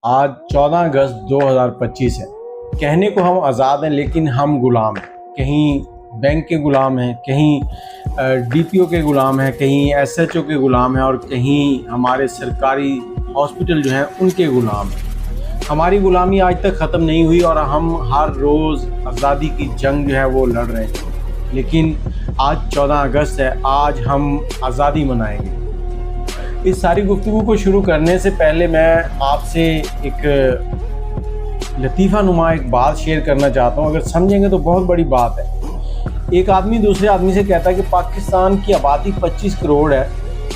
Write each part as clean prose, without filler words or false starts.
आज 14 अगस्त 2025 है। कहने को हम आज़ाद हैं लेकिन हम गुलाम हैं। कहीं बैंक के गुलाम हैं, कहीं डीपीओ के गुलाम हैं, कहीं एसएचओ के गुलाम हैं और कहीं हमारे सरकारी हॉस्पिटल जो हैं उनके गुलाम हैं। हमारी गुलामी आज तक ख़त्म नहीं हुई और हम हर रोज़ आज़ादी की जंग जो है वो लड़ रहे हैं। लेकिन आज 14 अगस्त है, आज हम आज़ादी मनाएंगे। इस सारी गुफ्तगू को शुरू करने से पहले मैं आपसे एक लतीफ़ा नुमा एक बात शेयर करना चाहता हूँ। अगर समझेंगे तो बहुत बड़ी बात है। एक आदमी दूसरे आदमी से कहता है कि पाकिस्तान की आबादी 25 करोड़ है,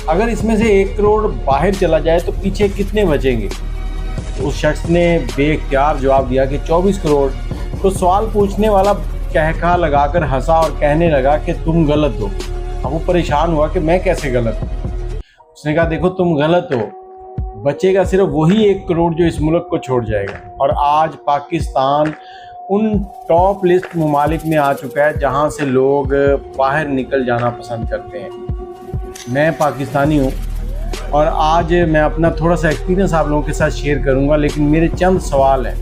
अगर इसमें से 1 करोड़ बाहर चला जाए तो पीछे कितने बचेंगे? तो उस शख्स ने बेख्तियार जवाब दिया कि 24 करोड़। तो सवाल पूछने वाला कहका लगाकर हंसा और कहने लगा कि तुम गलत हो। अब वो परेशान हुआ कि मैं कैसे गलत हूँ। उसने कहा देखो तुम गलत हो, बचेगा सिर्फ वही 1 करोड़ जो इस मुल्क को छोड़ जाएगा। और आज पाकिस्तान उन टॉप लिस्ट ममालिक में आ चुका है जहां से लोग बाहर निकल जाना पसंद करते हैं। मैं पाकिस्तानी हूं और आज मैं अपना थोड़ा सा एक्सपीरियंस आप लोगों के साथ शेयर करूंगा, लेकिन मेरे चंद सवाल हैं।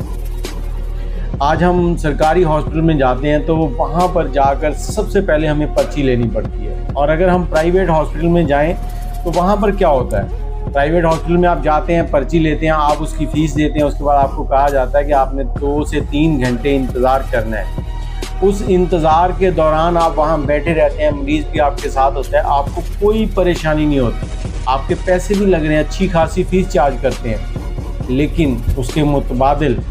आज हम सरकारी हॉस्पिटल में जाते हैं तो वहाँ पर जाकर सबसे पहले हमें पर्ची लेनी पड़ती है, और अगर हम प्राइवेट हॉस्पिटल में जाएं तो वहाँ पर क्या होता है? प्राइवेट हॉस्पिटल में आप जाते हैं, पर्ची लेते हैं, आप उसकी फ़ीस देते हैं, उसके बाद आपको कहा जाता है कि आपने 2 से 3 घंटे इंतज़ार करना है। उस इंतज़ार के दौरान आप वहाँ बैठे रहते हैं, मरीज़ भी आपके साथ होता है, आपको कोई परेशानी नहीं होती, आपके पैसे भी लग रहे हैं, अच्छी खासी फ़ीस चार्ज करते हैं। लेकिन उसके मुतबादिल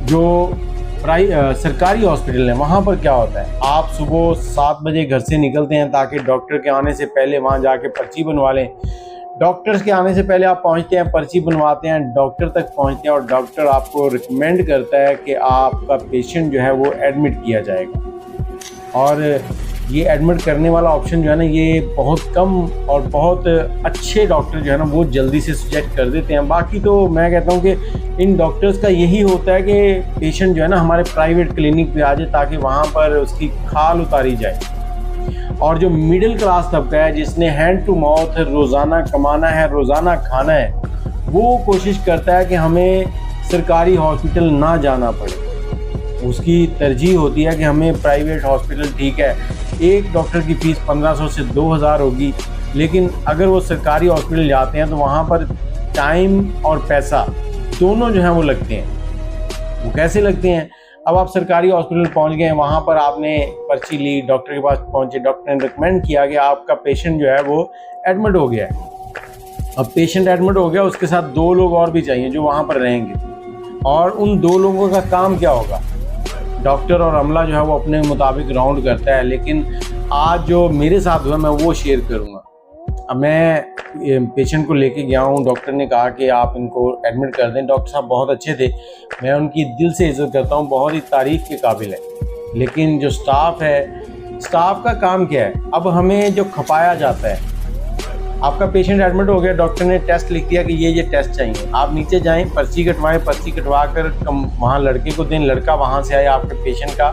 जो सरकारी हॉस्पिटल है वहाँ पर क्या होता है? आप सुबह 7 बजे घर से निकलते हैं ताकि डॉक्टर के आने से पहले वहाँ जाके पर्ची बनवा लें। डॉक्टर्स के आने से पहले आप पहुँचते हैं, पर्ची बनवाते हैं, डॉक्टर तक पहुँचते हैं और डॉक्टर आपको रिकमेंड करता है कि आपका पेशेंट जो है वो एडमिट किया जाएगा। और ये एडमिट करने वाला ऑप्शन जो है ना, ये बहुत कम और बहुत अच्छे डॉक्टर जो है ना वो जल्दी से सजेस्ट कर देते हैं। बाकी तो मैं कहता हूँ कि इन डॉक्टर्स का यही होता है कि पेशेंट जो है ना हमारे प्राइवेट क्लिनिक पे आ जाए ताकि वहाँ पर उसकी खाल उतारी जाए। और जो मिडिल क्लास तबका है जिसने हैंड टू माउथ रोज़ाना कमाना है, रोज़ाना खाना है, वो कोशिश करता है कि हमें सरकारी हॉस्पिटल ना जाना पड़े। उसकी तरजीह होती है कि हमें प्राइवेट हॉस्पिटल, ठीक है एक डॉक्टर की फ़ीस 1500 से 2000 होगी, लेकिन अगर वो सरकारी हॉस्पिटल जाते हैं तो वहाँ पर टाइम और पैसा दोनों जो हैं वो लगते हैं। वो कैसे लगते हैं? अब आप सरकारी हॉस्पिटल पहुँच गए, वहाँ पर आपने पर्ची ली, डॉक्टर के पास पहुँचे, डॉक्टर ने रिकमेंड किया कि आपका पेशेंट जो है वो एडमिट हो गया है। अब पेशेंट एडमिट हो गया, उसके साथ 2 लोग और भी चाहिए जो वहाँ पर रहेंगे, और उन 2 लोगों का काम क्या होगा? डॉक्टर और अमला जो है वो अपने मुताबिक राउंड करता है। लेकिन आज जो मेरे साथ हुआ मैं वो शेयर करूँगा। अब मैं पेशेंट को लेके गया हूँ, डॉक्टर ने कहा कि आप इनको एडमिट कर दें। डॉक्टर साहब बहुत अच्छे थे, मैं उनकी दिल से इज़्ज़त करता हूँ, बहुत ही तारीफ़ के काबिल है। लेकिन जो स्टाफ है, स्टाफ का काम क्या है? अब हमें जो खपाया जाता है, आपका पेशेंट एडमिट हो गया, डॉक्टर ने टेस्ट लिख दिया कि ये टेस्ट चाहिए, आप नीचे जाएं, पर्ची कटवाएं, पर्ची कटवा कर वहाँ लड़के को दें, लड़का वहाँ से आए आपके पेशेंट का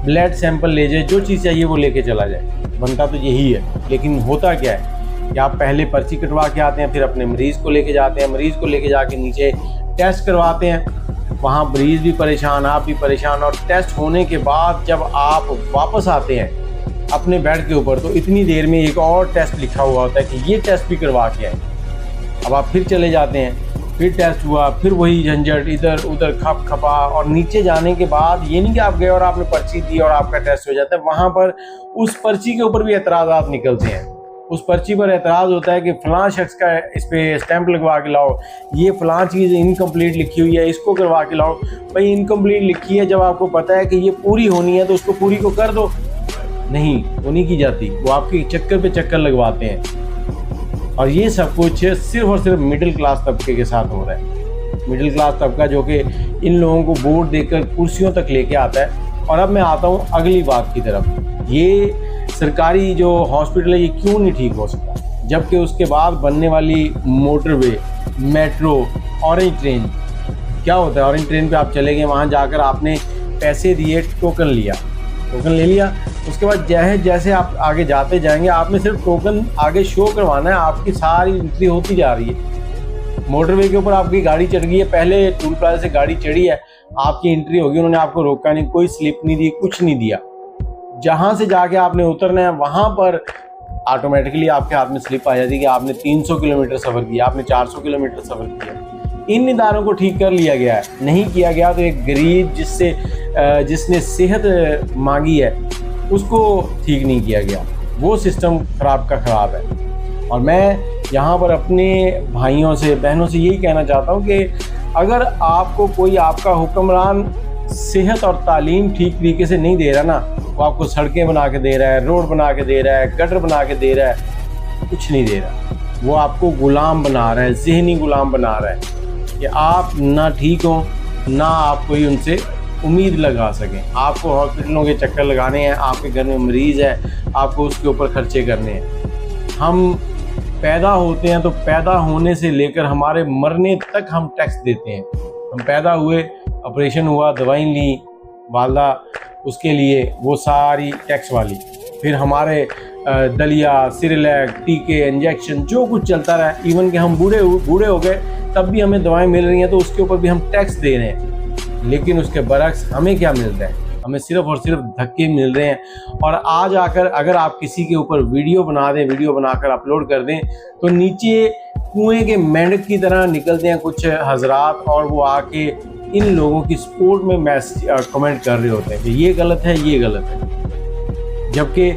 ब्लड सैंपल ले जाए, जो चीज़ चाहिए वो लेके चला जाए। बनता तो यही है, लेकिन होता क्या है कि आप पहले पर्ची कटवा के आते हैं, फिर अपने मरीज़ को लेके जाते हैं, मरीज़ को लेके जाके नीचे टेस्ट करवाते हैं, वहाँ मरीज़ भी परेशान, आप भी परेशान, और टेस्ट होने के बाद जब आप वापस आते हैं अपने बेड के ऊपर तो इतनी देर में एक और टेस्ट लिखा हुआ होता है कि ये टेस्ट भी करवा के आए। अब आप फिर चले जाते हैं, फिर टेस्ट हुआ, फिर वही झंझट, इधर उधर खप खपा, और नीचे जाने के बाद ये नहीं कि आप गए और आपने पर्ची दी और आपका टेस्ट हो जाता है, वहाँ पर उस पर्ची के ऊपर भी एतराज़ात निकलते हैं। उस पर्ची पर एतराज़ होता है कि फ़लाँ शख्स का इस पर स्टैंप लगवा के लाओ, ये फ़लाँ चीज़ इनकम्प्लीट लिखी हुई है, इसको करवा के लाओ। भाई इनकम्प्लीट लिखी है, जब आपको पता है कि ये पूरी होनी है तो उसको पूरी को कर दो। नहीं, वो नहीं की जाती, वो आपके चक्कर पे चक्कर लगवाते हैं। और ये सब कुछ सिर्फ और सिर्फ मिडिल क्लास तबके के साथ हो रहा है। मिडिल क्लास तबका जो कि इन लोगों को वोट देकर कुर्सियों तक लेके आता है। और अब मैं आता हूँ अगली बात की तरफ। ये सरकारी जो हॉस्पिटल है ये क्यों नहीं ठीक हो सकता, जबकि उसके बाद बनने वाली मोटरवे, मेट्रो, ऑरेंज ट्रेन, क्या होता है? ऑरेंज ट्रेन पे आप चले गए, वहाँ जाकर आपने पैसे दिए, टोकन लिया, टोकन ले लिया, उसके बाद जैसे आप आगे जाते जाएंगे आपने सिर्फ टोकन आगे शो करवाना है, आपकी सारी एंट्री होती जा रही है। मोटरवे के ऊपर आपकी गाड़ी चढ़ गई है, पहले टोल प्लाजा से गाड़ी चढ़ी है, आपकी एंट्री होगी, उन्होंने आपको रोका नहीं, कोई स्लिप नहीं दी, कुछ नहीं दिया। जहाँ से जाके आपने उतरना है वहाँ पर ऑटोमेटिकली आपके हाथ में स्लिप आ जाती है कि आपने 300 किलोमीटर सफ़र किया, आपने 400 किलोमीटर सफ़र किया। इन इदारों को ठीक कर लिया गया है, नहीं किया गया तो एक गरीब जिसने सेहत मांगी है उसको ठीक नहीं किया गया। वो सिस्टम ख़राब का ख़राब है। और मैं यहाँ पर अपने भाइयों से बहनों से यही कहना चाहता हूँ कि अगर आपको कोई आपका हुक्मरान सेहत और तालीम ठीक तरीके से नहीं दे रहा ना, वो आपको सड़कें बना के दे रहा है, रोड बना के दे रहा है, गटर बना के दे रहा है, कुछ नहीं दे रहा, वो आपको गुलाम बना रहा है, ज़हनी गुलाम बना रहा है कि आप ना ठीक हो ना आप कोई उनसे उम्मीद लगा सकें। आपको हॉस्पिटलों के चक्कर लगाने हैं, आपके घर में मरीज़ है, आपको उसके ऊपर खर्चे करने हैं। हम पैदा होते हैं तो पैदा होने से लेकर हमारे मरने तक हम टैक्स देते हैं। हम पैदा हुए, ऑपरेशन हुआ, दवाई ली वालदा उसके लिए, वो सारी टैक्स वाली, फिर हमारे दलिया, सिरलैक, टीके, इंजेक्शन जो कुछ चलता रहा, इवन कि हम बूढ़े हो गए तब भी हमें दवाएं मिल रही हैं तो उसके ऊपर भी हम टैक्स दे रहे हैं। लेकिन उसके बरक्स हमें क्या मिल रहा है? हमें सिर्फ और सिर्फ धक्के मिल रहे हैं। और आज आकर अगर आप किसी के ऊपर वीडियो बना दें, वीडियो बनाकर अपलोड कर दें तो नीचे कुएं के मेंढक की तरह निकलते हैं कुछ हजरात और वो आके इन लोगों की सपोर्ट में कमेंट कर रहे होते हैं कि ये गलत है, ये गलत है। जबकि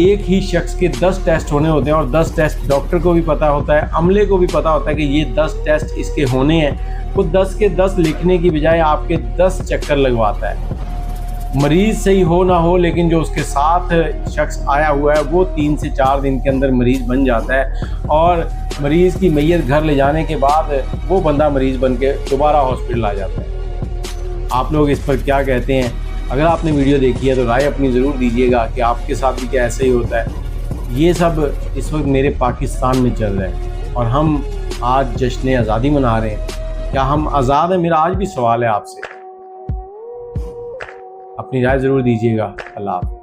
एक ही शख्स के 10 टेस्ट होने होते हैं और 10 टेस्ट डॉक्टर को भी पता होता है, अमले को भी पता होता है कि ये 10 टेस्ट इसके होने हैं। वो 10 के 10 लिखने की बजाय आपके 10 चक्कर लगवाता है। मरीज़ सही हो ना हो, लेकिन जो उसके साथ शख्स आया हुआ है वो 3 से 4 दिन के अंदर मरीज़ बन जाता है और मरीज़ की मैयत घर ले जाने के बाद वो बंदा मरीज़ बन के दोबारा हॉस्पिटल आ जाता है। आप लोग इस पर क्या कहते हैं? अगर आपने वीडियो देखी है तो राय अपनी ज़रूर दीजिएगा कि आपके साथ भी क्या ऐसे ही होता है। ये सब इस वक्त मेरे पाकिस्तान में चल रहा है और हम आज जश्न आज़ादी मना रहे हैं। क्या हम आज़ाद हैं? मेरा आज भी सवाल है आपसे। अपनी राय ज़रूर दीजिएगा। अल्लाह हाफ़िज़।